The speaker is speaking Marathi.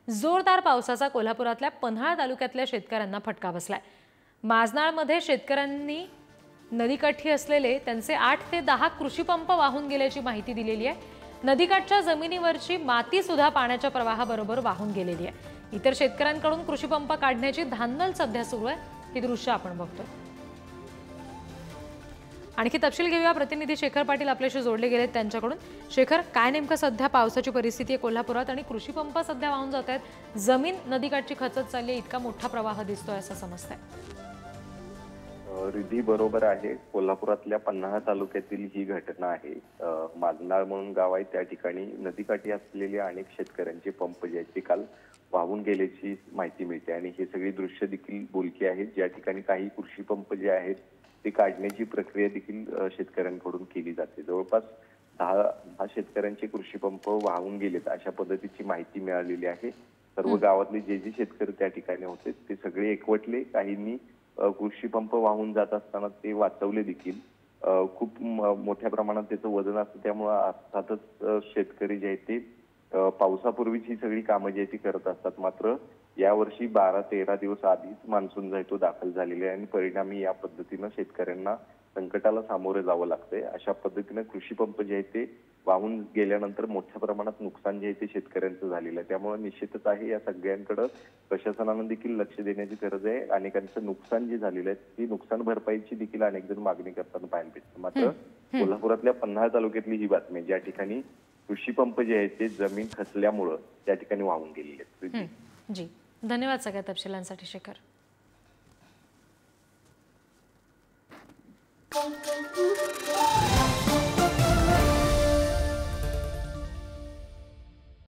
जोरदार पावसाचा कोल्हापुरातल्या पन्हाळ तालुक्यातल्या शेतकऱ्यांना फटका बसलाय। माजनाळमध्ये शेतकऱ्यांनी नदीकाठी असलेले त्यांचे 8 ते 10 कृषी पंप वाहून गेल्याची माहिती दिलेली आहे। नदीकाठच्या जमिनीवरची माती सुद्धा पाण्याच्या प्रवाहाबरोबर वाहून गेलेली आहे। इतर शेतकऱ्यांकडून कृषी पंप काढण्याची धांदल सध्या सुरू आहे। ही दृश्य आपण बघतोय। आणखी तपशील घेऊया, प्रतिनिधी शेखर पाटील आपल्याशी जोडले गेलेत त्यांच्याकडून। शेखर, काय नेमकं सध्या पावसाची परिस्थिती आहे कोल्हापुरात आणि कृषी पंप सध्या वाहून जात आहेत, जमीन नदीकाठची खचत चालली आहे, इतका मोठा प्रवाह दिसतोय असं समजतंय? रिधी बरोबर आहे। कोल्हापुरातल्या पन्हाळा तालुक्यातील ही घटना आहे। माजनाळ म्हणून गाव आहे, त्या ठिकाणी नदीकाठी असलेल्या अनेक शेतकऱ्यांचे पंप जे आहेत ते काल वाहून गेल्याची माहिती मिळते आणि हे सगळी दृश्य देखील बोलकी आहेत। ज्या ठिकाणी काही कृषी पंप जे आहेत ते काढण्याची प्रक्रिया देखील शेतकऱ्यांकडून केली जाते। जवळपास 10 शेतकऱ्यांचे कृषी पंप वाहून गेलेत अशा पद्धतीची माहिती मिळालेली आहे। सर्व गावातले जे शेतकरी त्या ठिकाणी होते ते सगळे एकवटले, काहींनी कृषी पंप वाहून जात असताना ते वाचवले देखील। खूप मोठ्या प्रमाणात त्याचं वजन असतं, त्यामुळे अर्थातच शेतकरी जे आहेत ते पावसापूर्वीच ही सगळी कामं जी आहेत ती करत असतात। मात्र यावर्षी 12-13 दिवस आधीच मान्सून जो आहे तो दाखल झालेला आहे आणि परिणामी या पद्धतीनं शेतकऱ्यांना संकटाला सामोरे जावं लागतंय। अशा पद्धतीनं कृषी पंप जे आहेत ते वाहून गेल्यानंतर मोठ्या प्रमाणात नुकसान जे आहे ते शेतकऱ्यांचं झालेलं आहे। त्यामुळे निश्चितच आहे या सगळ्यांकडे प्रशासनानं देखील लक्ष देण्याची गरज आहे। अनेकांचं नुकसान जे झालेलं आहे ती नुकसान भरपाईची देखील अनेक जण मागणी करताना पाहायला भेटतं। मात्र कोल्हापुरातल्या पन्हाळा तालुक्यातली ही बातमी, ज्या ठिकाणी कृषी पंप जे आहेत ते जमीन खचल्यामुळे त्या ठिकाणी वाहून गेलेले आहेत। जी, धन्यवाद सगळ्या तपशिलांसाठी शेखर।